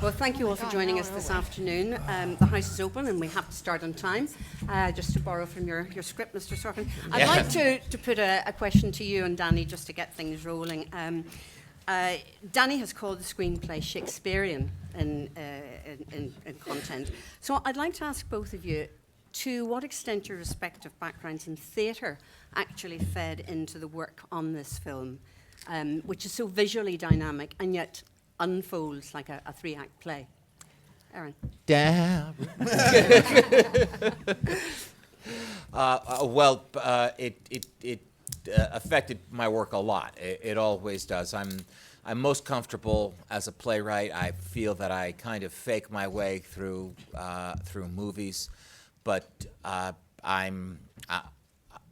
Well, thank you all for joining us this afternoon. The house is open and we have to start on time. Just to borrow from your script, Mr. Sorkin. I'd like to put a question to you and Danny just to get things rolling. Danny has called the screenplay Shakespearean in content. So I'd like to ask both of you, to what extent your respective backgrounds in theatre actually fed into the work on this film, which is so visually dynamic and yet unfolds like a three-act play. Aaron. Damn. It affected my work a lot. It always does. I'm most comfortable as a playwright. I feel that I kind of fake my way through movies, but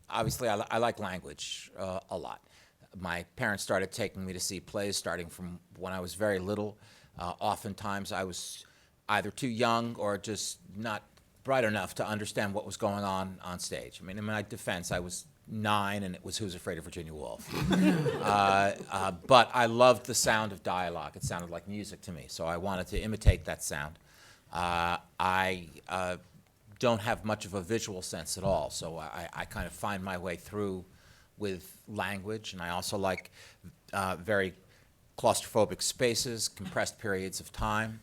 obviously I like language a lot. My parents started taking me to see plays starting from when I was very little. Oftentimes I was either too young or just not bright enough to understand what was going on stage. I mean, in my defense, I was 9 and it was Who's Afraid of Virginia Woolf. But I loved the sound of dialogue. It sounded like music to me, so I wanted to imitate that sound. I don't have much of a visual sense at all, so I kind of find my way through with language, and I also like very claustrophobic spaces, compressed periods of time,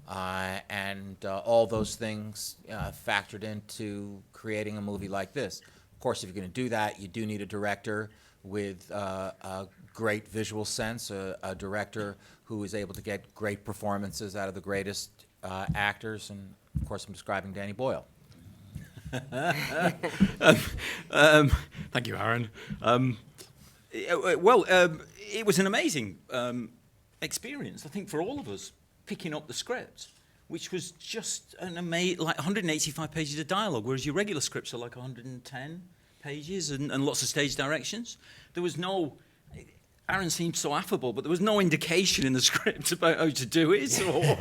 and all those things factored into creating a movie like this. Of course, if you're going to do that, you do need a director with a great visual sense, a director who is able to get great performances out of the greatest actors, and of course I'm describing Danny Boyle. Thank you, Aaron. It was an amazing experience, I think, for all of us, picking up the script, which was just an amazing, like 185 pages of dialogue, whereas your regular scripts are like 110 pages and lots of stage directions. There was no... Aaron seemed so affable, but there was no indication in the script about how to do it. Or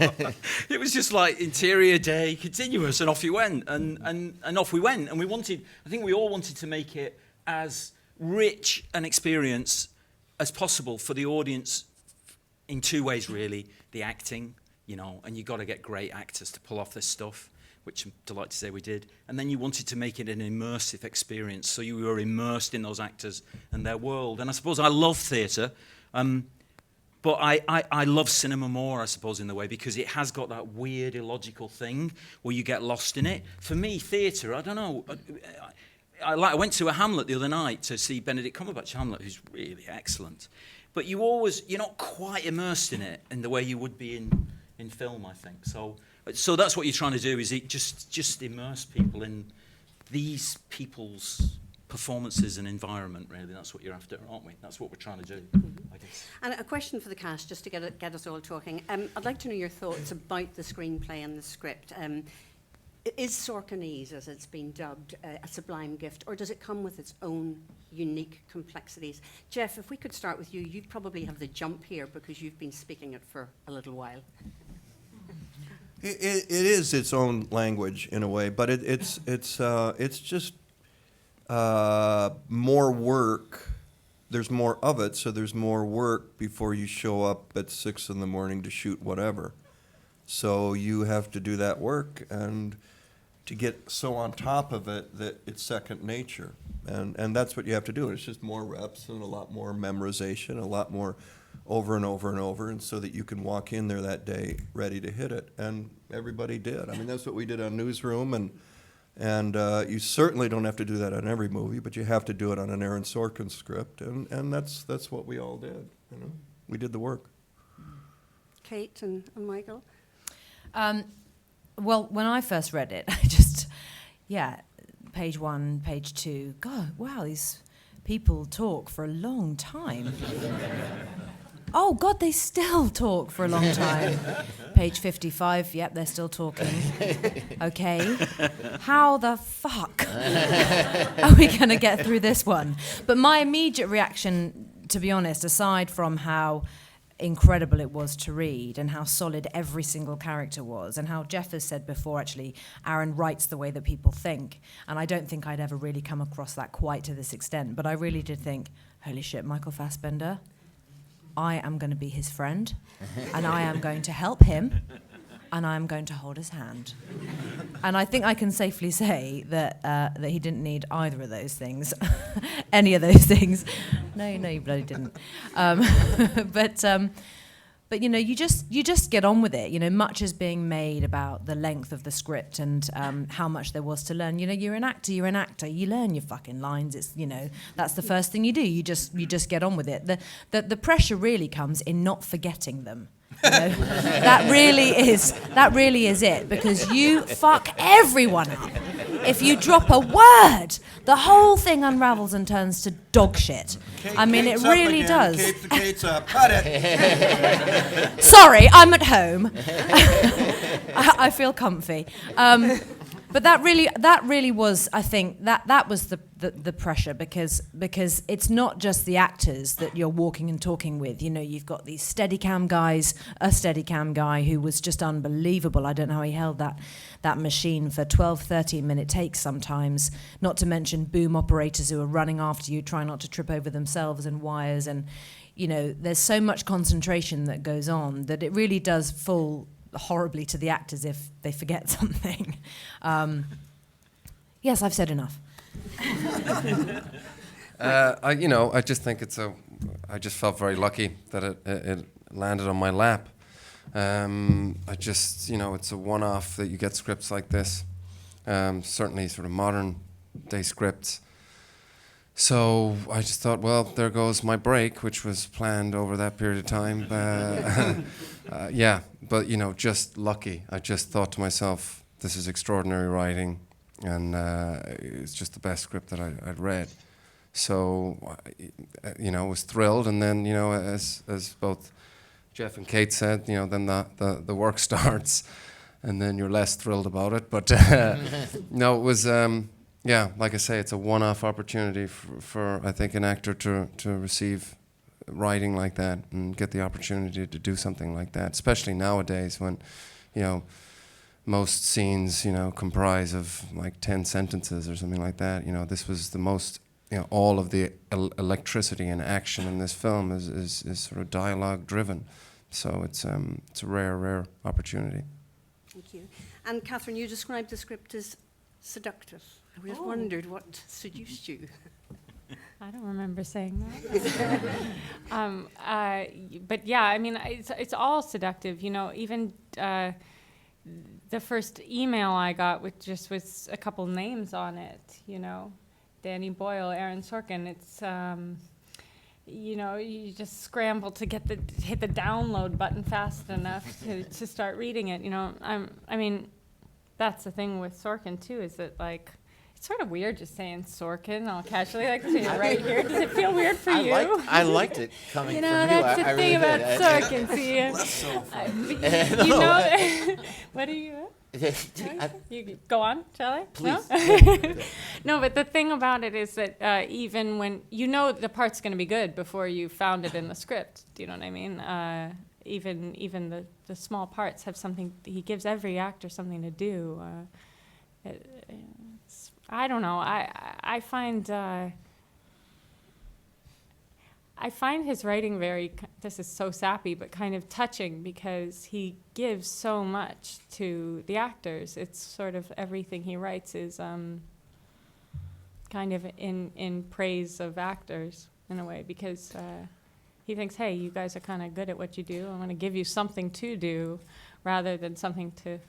it was just like interior day, continuous, and off you went. And off we went. And I think we all wanted to make it as rich an experience as possible for the audience in two ways, really. The acting, and you've got to get great actors to pull off this stuff, which I'm delighted to say we did. And then you wanted to make it an immersive experience, so you were immersed in those actors and their world. And I suppose I love theatre, but I love cinema more, I suppose, in the way, because it has got that weird, illogical thing where you get lost in it. For me, theatre, I don't know. I went to a Hamlet the other night to see Benedict Cumberbatch Hamlet, who's really excellent. But you're not quite immersed in it in the way you would be in film, I think. So that's what you're trying to do, is just immerse people in these people's performances and environment, really. That's what you're after, aren't we? That's what we're trying to do, I guess. And a question for the cast, just to get us all talking. I'd like to know your thoughts about the screenplay and the script. Is Sorkinese, as it's been dubbed, a sublime gift, or does it come with its own unique complexities? Jeff, if we could start with you, you'd probably have the jump here because you've been speaking it for a little while. It is its own language in a way, but it's just more work. There's more of it, so there's more work before you show up at 6 a.m. to shoot whatever. So you have to do that work and to get so on top of it that it's second nature, and that's what you have to do. It's just more reps and a lot more memorization, a lot more over and over and over, and so that you can walk in there that day ready to hit it. And everybody did. I mean, that's what we did on Newsroom, and you certainly don't have to do that on every movie, but you have to do it on an Aaron Sorkin script, and that's what we all did. We did the work. Kate and Michael? Well, when I first read it, page 1, page 2, God, wow, these people talk for a long time. Oh, God, they still talk for a long time. Page 55, yep, they're still talking. Okay. How the fuck are we going to get through this one? But my immediate reaction, to be honest, aside from how incredible it was to read and how solid every single character was, and how Jeff has said before, actually, Aaron writes the way that people think. And I don't think I'd ever really come across that quite to this extent. But I really did think, holy shit, Michael Fassbender? I am going to be his friend, and I am going to help him, and I am going to hold his hand. And I think I can safely say that that he didn't need either of those things, any of those things. No, you bloody didn't. But you know, you just get on with it. You know, much is being made about the length of the script and how much there was to learn. You know, you're an actor. You learn your fucking lines. It's, you know, that's the first thing you do. You just get on with it. The pressure really comes in not forgetting them. You know? that really is it, because you fuck everyone up. If you drop a word, the whole thing unravels and turns to dog shit. I mean, it really does. Kate's up. Cut it. Sorry, I'm at home. I feel comfy. But that really was, I think, that was the pressure, because it's not just the actors that you're walking and talking with. You know, you've got these Steadicam guys, a Steadicam guy who was just unbelievable. I don't know how he held that machine for 12, 13-minute takes sometimes, not to mention boom operators who are running after you, trying not to trip over themselves and wires. And, you know, there's so much concentration that goes on that it really does fall horribly to the actors if they forget something. Yes, I've said enough. I just think I just felt very lucky that it landed on my lap. It's a one-off that you get scripts like this, certainly sort of modern day scripts. So I just thought, well, there goes my break, which was planned over that period of time. But you know, just lucky. I just thought to myself, this is extraordinary writing, and it's just the best script that I'd read. So, I was thrilled, and then, as both Jeff and Kate said, then the work starts, and then you're less thrilled about it. But no, it was, like I say, it's a one-off opportunity for I think, an actor to receive writing like that and get the opportunity to do something like that, especially nowadays when, most scenes, comprise of like 10 sentences or something like that. This was the most, all of the electricity and action in this film is sort of dialogue driven. So it's a rare opportunity. Thank you. And Katherine, you described the script as seductive. I just wondered what seduced you. I don't remember saying that. But yeah, I mean, it's all seductive. Even the first email I got with a couple names on it. Danny Boyle, Aaron Sorkin. It's you just scramble to hit the download button fast enough to start reading it. I mean, that's the thing with Sorkin too, is that like, it's sort of weird just saying Sorkin all casually, like right here. Does it feel weird for you? I liked it coming from you. That's the thing really about Sorkin. See, what are you? You go on, shall I? Please. No? No, but the thing about it is that even when the part's going to be good before you found it in the script, do you know what I mean? Even the small parts have something. He gives every actor something to do. I don't know. I find his writing very, this is so sappy, but kind of touching, because he gives so much to the actors. It's sort of everything he writes is kind of in praise of actors in a way, because he thinks, hey, you guys are kind of good at what you do. I'm going to give you something to do rather than something to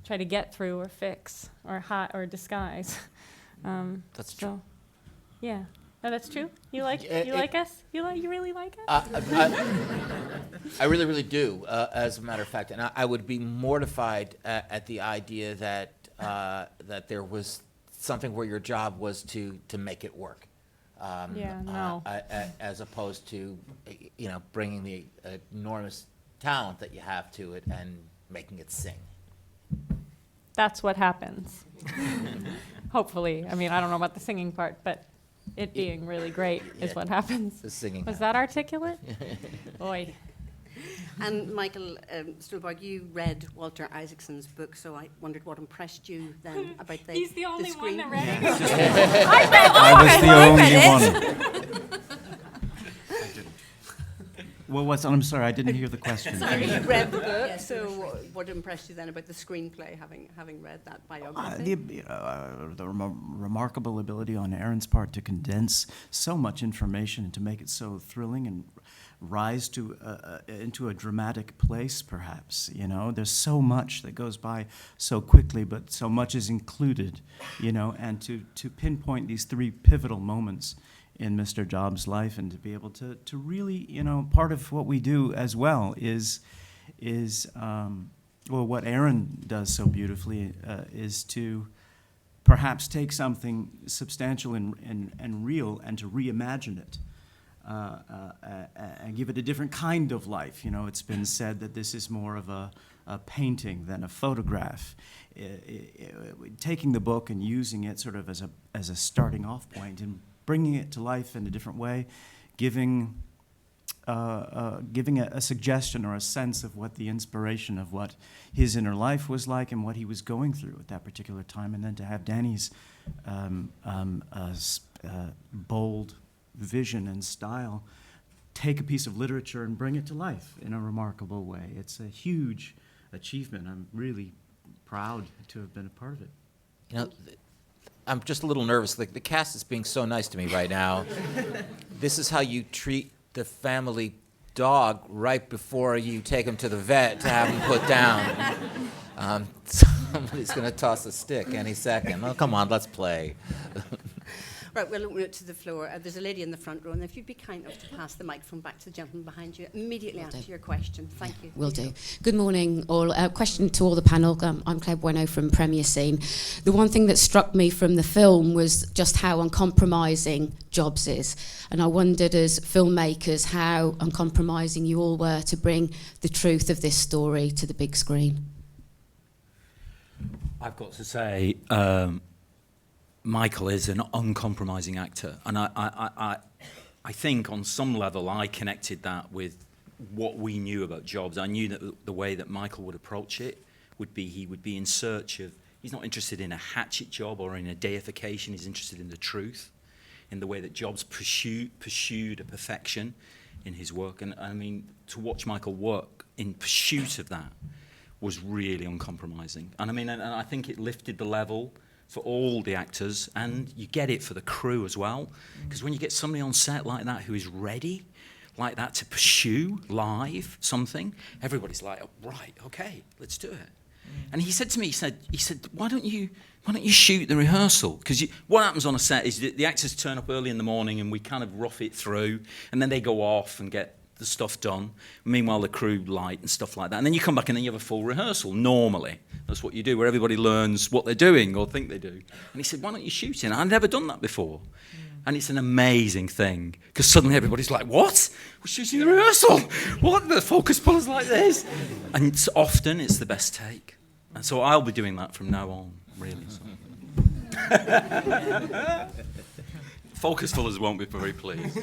try to get through or fix or hide or disguise. That's true. Yeah. No, that's true. You like us? You really like us? I really, really do, as a matter of fact. And I would be mortified at the idea that that there was something where your job was to make it work. No. As opposed to, bringing the enormous talent that you have to it and making it sing. That's what happens. Hopefully. I mean, I don't know about the singing part, but it being really great is what happens. The singing. Was that articulate? Boy. And Michael Stuhlbarg, you read Walter Isaacson's book, so I wondered what impressed you then about the He's the only one screen. that read it. I was the only one. I'm sorry, I didn't hear the question. Sorry, you read the book, so what impressed you then about the screenplay, having read that biography? The remarkable ability on Aaron's part to condense so much information and to make it so thrilling and rise to into a dramatic place, perhaps. You know, there's so much that goes by so quickly, but so much is included. You know, and to pinpoint these three pivotal moments in Mr. Jobs' life, and to be able to really, you know, part of what we do as well is what Aaron does so beautifully is to perhaps take something substantial and real and to reimagine it. And give it a different kind of life. You know, it's been said that this is more of a painting than a photograph. Taking the book and using it sort of as a starting off point and bringing it to life in a different way, giving a suggestion or a sense of what the inspiration of what his inner life was like and what he was going through at that particular time, and then to have Danny's bold vision and style take a piece of literature and bring it to life in a remarkable way. It's a huge achievement. I'm really proud to have been a part of it. You know, I'm just a little nervous. The cast is being so nice to me right now. This is how you treat the family dog right before you take him to the vet to have him put down. Somebody's going to toss a stick any second. Oh, come on, let's play. Right, we'll open it to the floor. There's a lady in the front row, and if you'd be kind enough to pass the microphone back to the gentleman behind you immediately after your question. Thank you. Will do. Good morning, all. Question to all the panel. I'm Claire Bueno from Premier Scene. The one thing that struck me from the film was just how uncompromising Jobs is. And I wondered, as filmmakers, how uncompromising you all were to bring the truth of this story to the big screen. I've got to say, Michael is an uncompromising actor, and I think on some level I connected that with what we knew about Jobs. I knew that the way that Michael would approach it would be he would be in search of, he's not interested in a hatchet job or in a deification, he's interested in the truth, in the way that Jobs pursued a perfection in his work. And I mean, to watch Michael work in pursuit of that was really uncompromising. And I mean, and I think it lifted the level for all the actors, and you get it for the crew as well, because when you get somebody on set like that who is ready like that to pursue live something, everybody's like, oh, right, okay, let's do it. And he said to me, he said, why don't you shoot the rehearsal? Because what happens on a set is the actors turn up early in the morning and we kind of rough it through, and then they go off and get the stuff done. Meanwhile, the crew light and stuff like that. And then you come back and then you have a full rehearsal, normally. That's what you do, where everybody learns what they're doing or think they do. And he said, why don't you shoot it? And I'd never done that before. And it's an amazing thing, because suddenly everybody's like, what? We're shooting the rehearsal? What? The focus pullers like this? And often it's the best take. And so I'll be doing that from now on, really. So. Focus pullers won't be very pleased.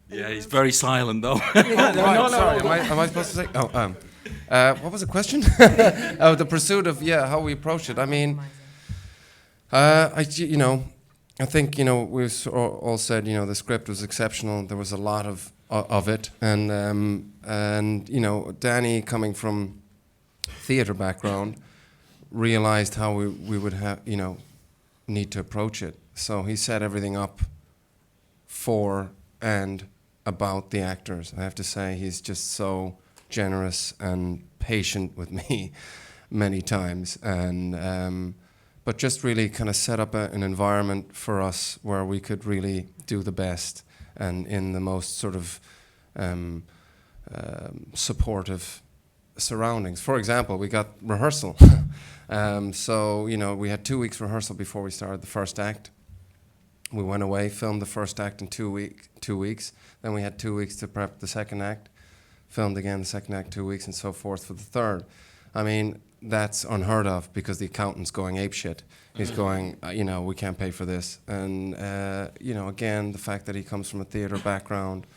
Yeah, he's very silent, though. Sorry, am I supposed to say? What was the question? Oh, the pursuit of, how we approach it. I mean, I think, we've all said, the script was exceptional. There was a lot of it. And Danny, coming from theatre background, realized how we would have, need to approach it. So he set everything up for and about the actors. I have to say, he's just so generous and patient with me many times, and but just really kind of set up an environment for us where we could really do the best and in the most sort of supportive surroundings. For example, we got rehearsal. So, we had 2 weeks rehearsal before we started the first act. We went away, filmed the first act in 2 weeks. Then we had 2 weeks to prep the second act, filmed again the second act 2 weeks, and so forth for the third. I mean, that's unheard of, because the accountant's going apeshit. He's going, we can't pay for this. And, again, the fact that he comes from a theatre background,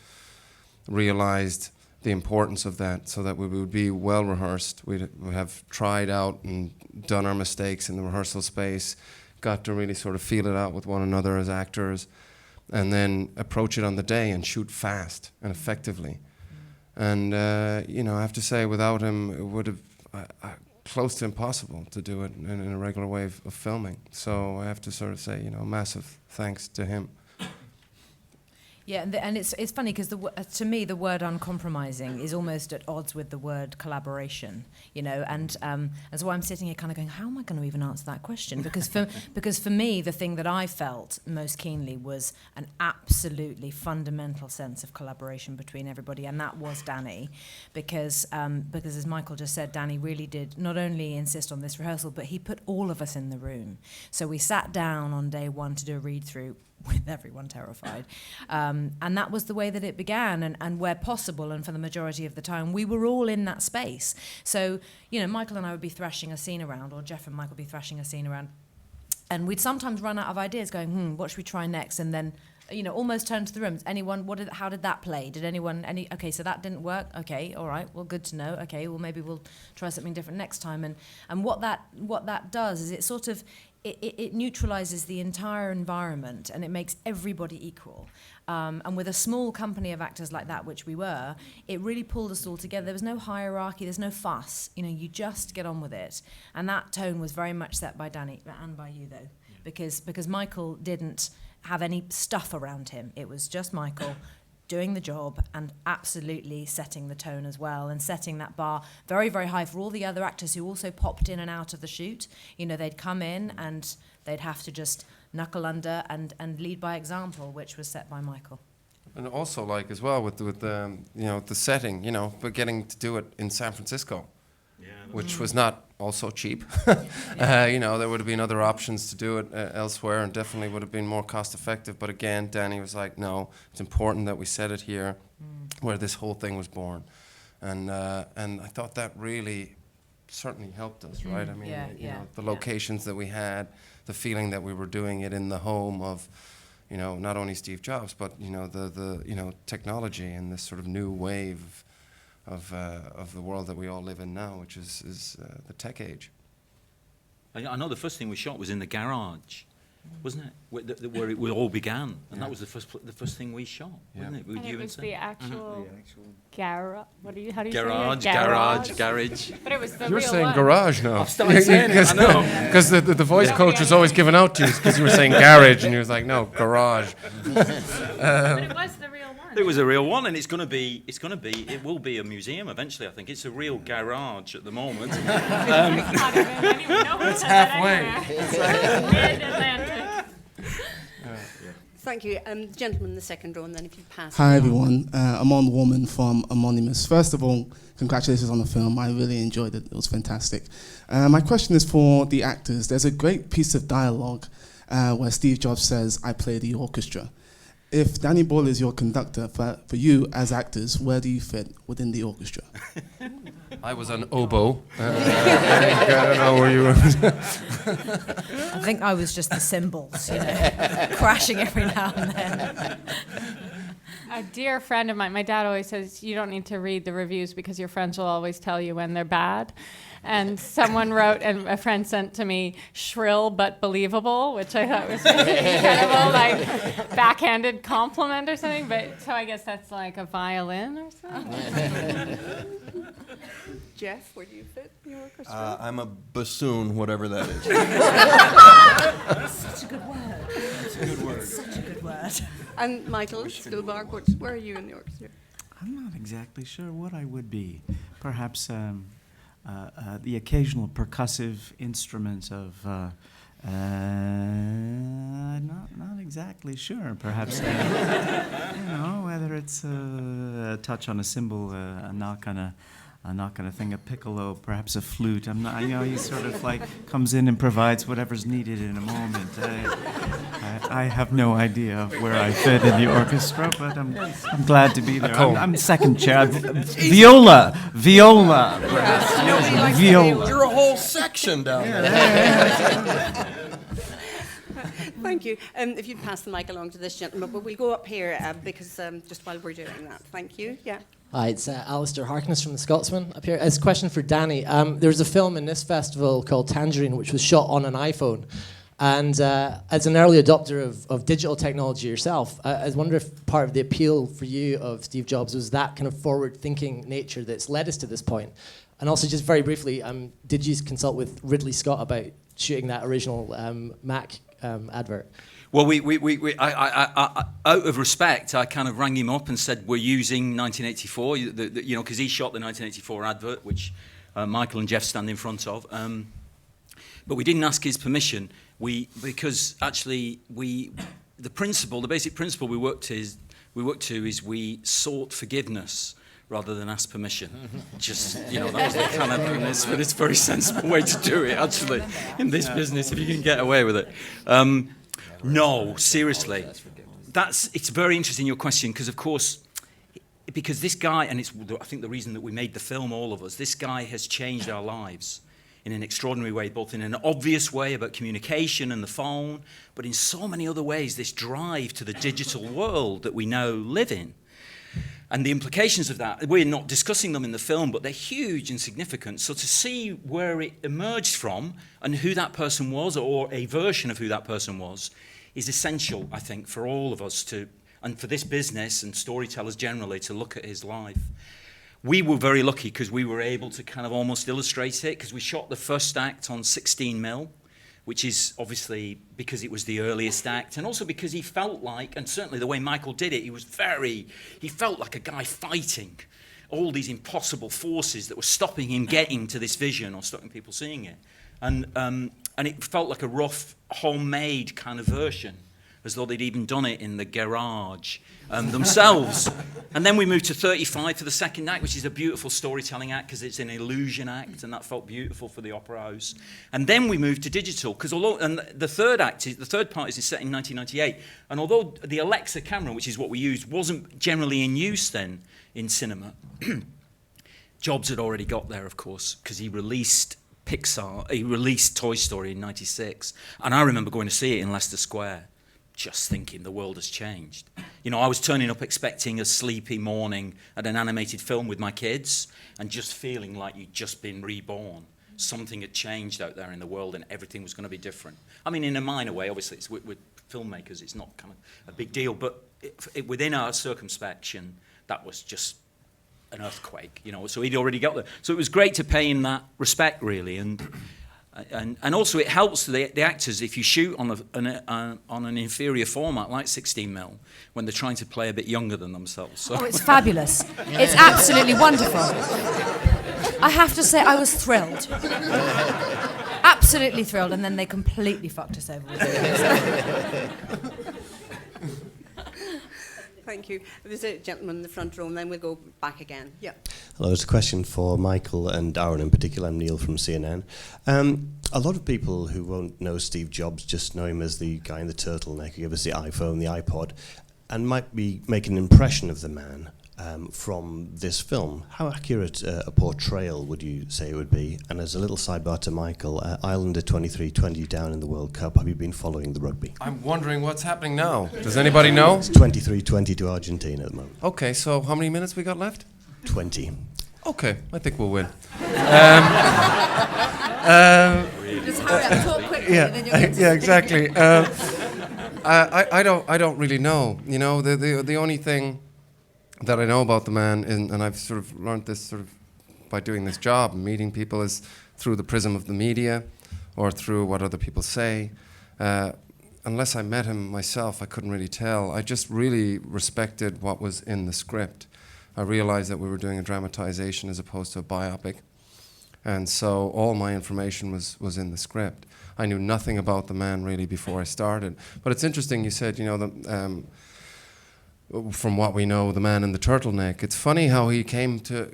realized the importance of that, so that we would be well rehearsed. We'd have tried out and done our mistakes in the rehearsal space, got to really sort of feel it out with one another as actors, and then approach it on the day and shoot fast and effectively. And you know, I have to say, without him, it would have close to impossible to do it in a regular way of filming. So I have to sort of say, you know, massive thanks to him. Yeah, and it's funny because to me the word uncompromising is almost at odds with the word collaboration, you know, and so I'm sitting here kind of going, how am I going to even answer that question? Because for me the thing that I felt most keenly was an absolutely fundamental sense of collaboration between everybody, and that was Danny, because as Michael just said, Danny really did not only insist on this rehearsal, but he put all of us in the room. So we sat down on day one to do a read through with everyone terrified. And that was the way that it began, and where possible, and for the majority of the time, we were all in that space. So, you know, Michael and I would be thrashing a scene around, or Jeff and Michael would be thrashing a scene around, and we'd sometimes run out of ideas going, what should we try next? And then, you know, almost turn to the room. Anyone, how did that play? Did anyone, okay, so that didn't work. Okay, all right, well, good to know. Okay, well, maybe we'll try something different next time. And what that does is it sort of, it neutralizes the entire environment, and it makes everybody equal. And with a small company of actors like that, which we were, it really pulled us all together. There was no hierarchy, there's no fuss. You know, you just get on with it. And that tone was very much set by Danny, and by you, though. Because Michael didn't have any stuff around him. It was just Michael doing the job and absolutely setting the tone as well, and setting that bar very, very high for all the other actors who also popped in and out of the shoot. You know, they'd come in and they'd have to just knuckle under and lead by example, which was set by Michael. And also, like, as well with you know, the setting, you know, but getting to do it in San Francisco, which was not also cheap. You know, there would have been other options to do it elsewhere, and definitely would have been more cost effective. But again, Danny was like, no, it's important that we set it here, where this whole thing was born. And I thought that really certainly helped us, right? I mean, you know, the locations that we had, the feeling that we were doing it in the home of, you know, not only Steve Jobs, but, you know, the you know, technology and this sort of new wave of the world that we all live in now, which is the tech age. I know the first thing we shot was in the garage, wasn't it? Where it all began, and that was the first thing we shot, wasn't it? And it was the actual garage. How do you garage, say it? garage. But it was the You're real saying one. garage now. I've started saying it, I know. Because the voice coach was always giving out to you because you were saying garage, and he was like, no, garage. But it was the real one. It was a real one, and it will be a museum eventually. I think it's a real garage at the moment. It's halfway. Mid-Atlantic. Thank you. Gentleman in the second row, and then if you pass. Hi, everyone. I'm on Woman from Anonymous. First of all, congratulations on the film. I really enjoyed it. It was fantastic. My question is for the actors. There's a great piece of dialogue where Steve Jobs says, I play the orchestra. If Danny Boyle is your conductor, for you as actors, where do you fit within the orchestra? I was an oboe. I don't know where you were. I think I was just the cymbals, you know, crashing every now and then. A dear friend of mine, my dad always says, you don't need to read the reviews because your friends will always tell you when they're bad. And someone wrote, and a friend sent to me, shrill but believable, which I thought was really incredible, like backhanded compliment or something. But so I guess that's like a violin or something. Jeff, where do you fit in your orchestra? I'm a bassoon, whatever that is. Such a good word. That's a good word. Such a good word. And Michael Stuhlbarg, where are you in the orchestra? I'm not exactly sure what I would be. Perhaps the occasional percussive instrument of, not exactly sure. Perhaps, you know, whether it's a touch on a cymbal, a knock on a thing, a piccolo, perhaps a flute. I'm not, you know, he sort of like comes in and provides whatever's needed in a moment. I have no idea where I fit in the orchestra, but I'm glad to be there. I'm second chair. Viola, perhaps. Viola. You're a whole section down there. Thank you. If you'd pass the mic along to this gentleman, but we'll go up here because just while we're doing that. Thank you. Yeah. Hi, it's Alistair Harkness from The Scotsman up here. It's a question for Danny. There was a film in this festival called Tangerine, which was shot on an iPhone. And as an early adopter of digital technology yourself, I wonder if part of the appeal for you of Steve Jobs was that kind of forward-thinking nature that's led us to this point. And also, just very briefly, did you consult with Ridley Scott about shooting that original Mac advert? Well, I, out of respect, I kind of rang him up and said, we're using 1984, because he shot the 1984 advert, which Michael and Jeff stand in front of. But we didn't ask his permission. Because actually, the basic principle we worked to is we sought forgiveness rather than ask permission. Just, that was the kind of, it's a very sensible way to do it, actually, in this business, if you can get away with it. No, seriously. It's very interesting, your question, because, of course, because this guy, and it's, I think, the reason that we made the film, all of us, this guy has changed our lives in an extraordinary way, both in an obvious way about communication and the phone, but in so many other ways, this drive to the digital world that we now live in. And the implications of that, we're not discussing them in the film, but they're huge and significant. So to see where it emerged from and who that person was, or a version of who that person was, is essential, I think, for all of us to, and for this business and storytellers generally, to look at his life. We were very lucky because we were able to kind of almost illustrate it, because we shot the first act on 16mm, which is obviously because it was the earliest act, and also because he felt like, and certainly the way Michael did it, he felt like a guy fighting all these impossible forces that were stopping him getting to this vision or stopping people seeing it. And it felt like a rough, homemade kind of version, as though they'd even done it in the garage themselves. And then we moved to 35 for the second act, which is a beautiful storytelling act because it's an illusion act, and that felt beautiful for the Opera House. And then we moved to digital, because the third part is set in 1998, and although the Alexa camera, which is what we used, wasn't generally in use then in cinema, Jobs had already got there, of course, because he released Toy Story in 96, and I remember going to see it in Leicester Square, just thinking the world has changed. I was turning up expecting a sleepy morning at an animated film with my kids and just feeling like you'd just been reborn. Something had changed out there in the world and everything was going to be different. I mean, in a minor way, obviously, it's with filmmakers, it's not kind of a big deal, but within our circumspection, that was just an earthquake, so he'd already got there. So it was great to pay him that respect, really, and also it helps the actors if you shoot on an inferior format like 16mm when they're trying to play a bit younger than themselves. So. Oh, it's fabulous. It's absolutely wonderful. I have to say, I was thrilled. Absolutely thrilled, and then they completely fucked us over with it. Thank you. There's a gentleman in the front row, and then we'll go back again. Yeah. Hello, it's a question for Michael and Aaron in particular. I'm Neil from CNN. A lot of people who won't know Steve Jobs just know him as the guy in the turtleneck who gave us the iPhone, the iPod, and might be making an impression of the man from this film. How accurate a portrayal would you say it would be? And as a little sidebar to Michael, Ireland are 23-20 down in the World Cup. Have you been following the rugby? I'm wondering what's happening now. Does anybody know? It's 23-20 to Argentina at the moment. Okay, so how many minutes we got left? 20. Okay, I think we'll win. Just hurry up, talk quickly, yeah, and then you'll yeah, exactly. I don't really know. The only thing that I know about the man, and I've sort of learned this sort of by doing this job and meeting people, is through the prism of the media or through what other people say. Unless I met him myself, I couldn't really tell. I just really respected what was in the script. I realized that we were doing a dramatization as opposed to a biopic. And so all my information was in the script. I knew nothing about the man really before I started. But it's interesting, you said, from what we know, the man in the turtleneck. It's funny how he came to,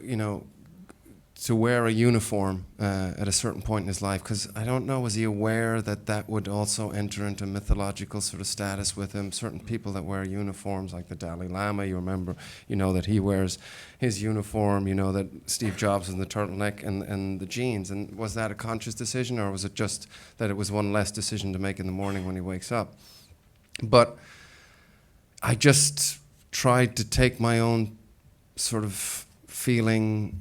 to wear a uniform at a certain point in his life, because I don't know, was he aware that would also enter into mythological sort of status with him? Certain people that wear uniforms, like the Dalai Lama, you remember, that he wears his uniform, that Steve Jobs is in the turtleneck and the jeans. And was that a conscious decision, or was it just that it was one less decision to make in the morning when he wakes up? But I just tried to take my own sort of feeling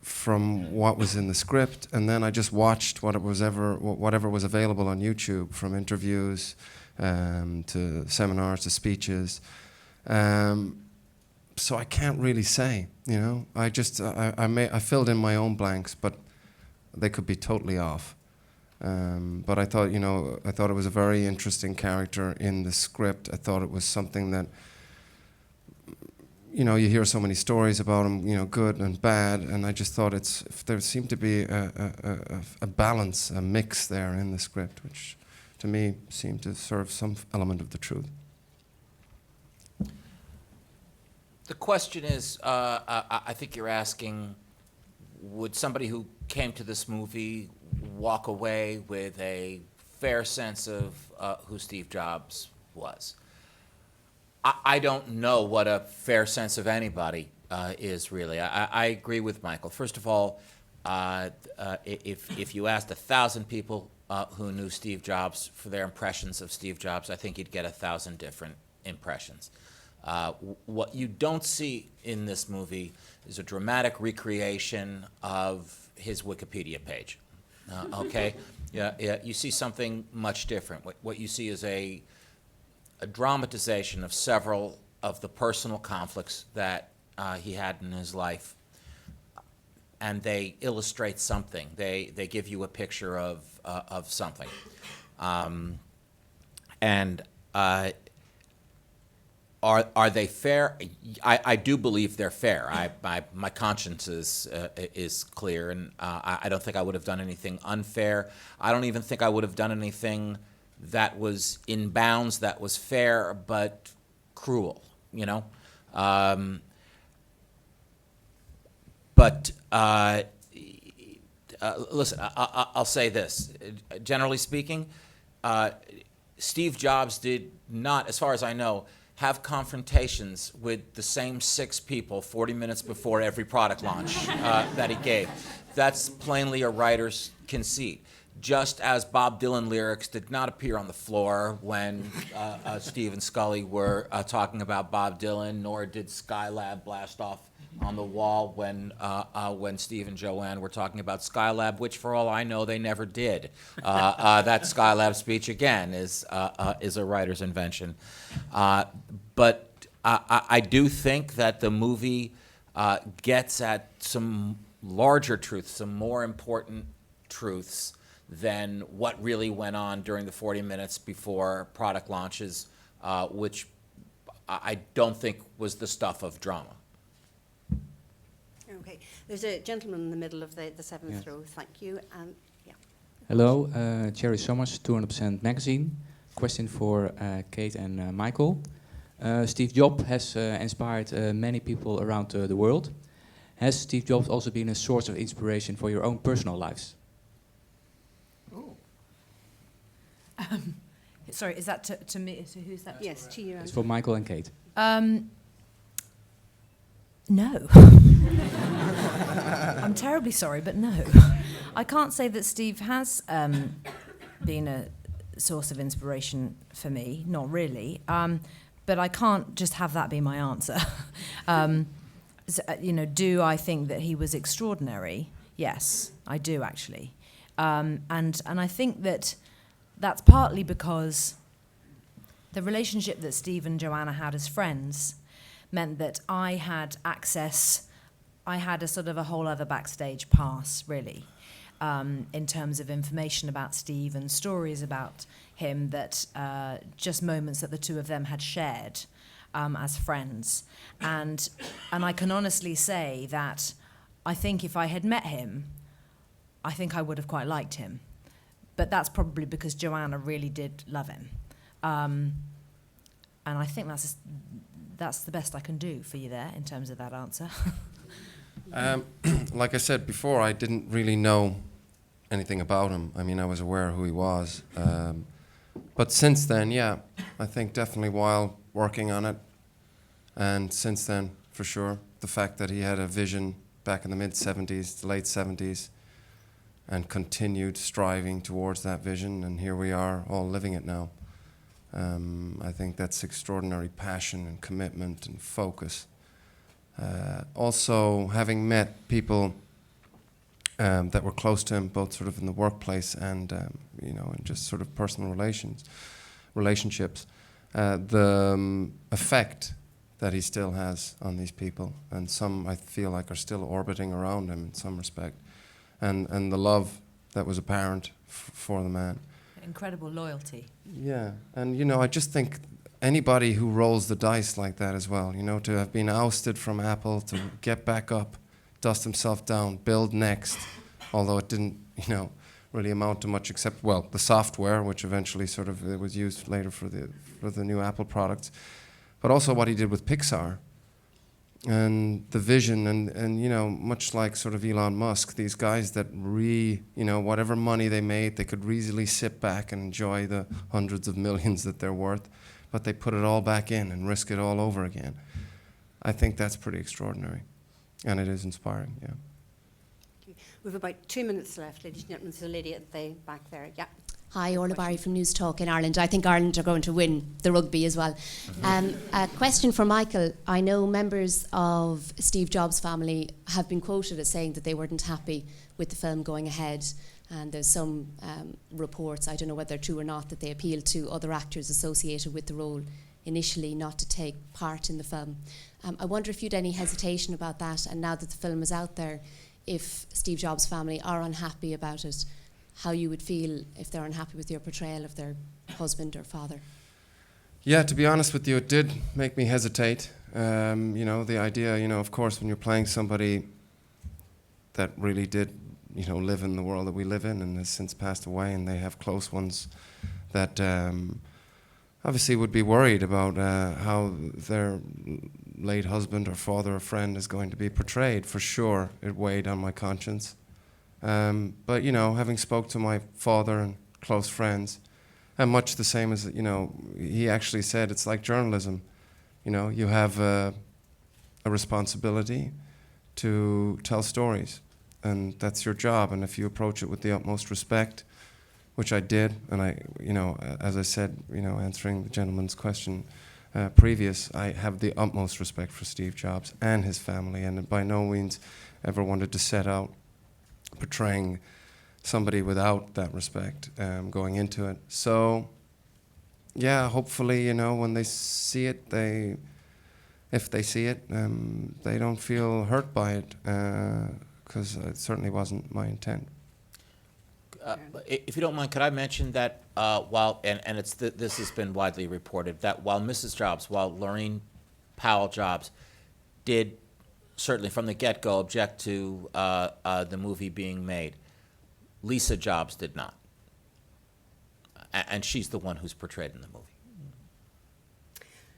from what was in the script, and then I just watched whatever was available on YouTube, from interviews to seminars to speeches. So I can't really say, you know. I filled in my own blanks, but they could be totally off. But I thought it was a very interesting character in the script. I thought it was something that, you know, you hear so many stories about him, you know, good and bad, and I just thought there seemed to be a balance, a mix there in the script, which to me seemed to serve some element of the truth. The question is, I think you're asking, would somebody who came to this movie walk away with a fair sense of who Steve Jobs was? I don't know what a fair sense of anybody is, really. I agree with Michael. First of all, if you asked 1,000 people who knew Steve Jobs for their impressions of Steve Jobs, I think you'd get 1,000 different impressions. What you don't see in this movie is a dramatic recreation of his Wikipedia page. Okay? Yeah, you see something much different. What you see is a dramatization of several of the personal conflicts that he had in his life, and they illustrate something. They give you a picture of something, and are they fair? I do believe they're fair. My conscience is clear, and I don't think I would have done anything unfair. I don't even think I would have done anything that was in bounds, that was fair but cruel, you know. Listen, I'll say this. Generally speaking, Steve Jobs did not, as far as I know, have confrontations with the same 6 people 40 minutes before every product launch that he gave. That's plainly a writer's conceit. Just as Bob Dylan lyrics did not appear on the floor when Steve and Scully were talking about Bob Dylan, nor did Skylab blast off on the wall when Steve and Joanne were talking about Skylab, which, for all I know, they never did. That Skylab speech, again, is a writer's invention. But I do think that the movie gets at some larger truths, some more important truths than what really went on during the 40 minutes before product launches, which I don't think was the stuff of drama. Okay, there's a gentleman in the middle of the seventh row. Thank you. And yeah. Hello, Jerry Sommers, 200% Magazine. Question for Kate and Michael. Steve Jobs has inspired many people around the world. Has Steve Jobs also been a source of inspiration for your own personal lives? Sorry, is that to me? So who's that? Yes, to you. It's for Michael and Kate. No. I'm terribly sorry, but no. I can't say that Steve has been a source of inspiration for me, not really. But I can't just have that be my answer. So, do I think that he was extraordinary? Yes, I do actually. And I think that's partly because the relationship that Steve and Joanna had as friends meant that I had access, I had a sort of a whole other backstage pass, really, in terms of information about Steve and stories about him that just moments that the two of them had shared as friends. And I can honestly say that I think if I had met him, I think I would have quite liked him. But that's probably because Joanna really did love him. And I think that's the best I can do for you there in terms of that answer. Like I said before, I didn't really know anything about him. I mean, I was aware of who he was. But since then, yeah, I think definitely while working on it, and since then, for sure, the fact that he had a vision back in the mid-'70s, the late '70s, and continued striving towards that vision, and here we are all living it now. I think that's extraordinary passion and commitment and focus Also, having met people that were close to him, both sort of in the workplace and you know, in just sort of personal relationships, the effect that he still has on these people, and some I feel like are still orbiting around him in some respect, and the love that was apparent for the man. Incredible loyalty. Yeah, and you know, I just think anybody who rolls the dice like that as well, you know, to have been ousted from Apple, to get back up, dust himself down, build next, although it didn't, you know, really amount to much except, well, the software, which eventually sort of it was used later for the new Apple products, but also what he did with Pixar and the vision, and you know, much like sort of Elon Musk, these guys that you know, whatever money they made, they could easily sit back and enjoy the hundreds of millions that they're worth, but they put it all back in and risk it all over again. I think that's pretty extraordinary, and it is inspiring, yeah. We have about 2 minutes left, ladies and gentlemen. There's a lady at the back there. Yeah. Hi, Orla Barry from News Talk in Ireland. I think Ireland are going to win the rugby as well. A question for Michael. I know members of Steve Jobs' family have been quoted as saying that they weren't happy with the film going ahead, and there's some reports, I don't know whether they're true or not, that they appealed to other actors associated with the role initially not to take part in the film. I wonder if you'd any hesitation about that, and now that the film is out there, if Steve Jobs' family are unhappy about it, how you would feel if they're unhappy with your portrayal of their husband or father. Yeah, to be honest with you, it did make me hesitate. You know, the idea, you know, of course, when you're playing somebody that really did, you know, live in the world that we live in and has since passed away, and they have close ones that obviously would be worried about how their late husband or father or friend is going to be portrayed. For sure, it weighed on my conscience. But, you know, having spoke to my father and close friends, and much the same as, you know, he actually said it's like journalism. You know, you have a responsibility to tell stories, and that's your job. And if you approach it with the utmost respect, which I did, and I, you know, as I said, you know, answering the gentleman's question previous, I have the utmost respect for Steve Jobs and his family, and by no means ever wanted to set out portraying somebody without that respect going into it. So, yeah, hopefully, you know, when they see it, if they see it, they don't feel hurt by it, because it certainly wasn't my intent. If you don't mind, could I mention that this has been widely reported, that while Mrs. Jobs, while Lorraine Powell Jobs did certainly from the get-go object to the movie being made, Lisa Jobs did not. And she's the one who's portrayed in the movie.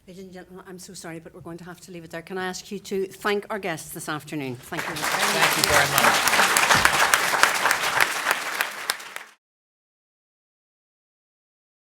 Ladies and gentlemen, I'm so sorry, but we're going to have to leave it there. Can I ask you to thank our guests this afternoon? Thank you. Thank you very much.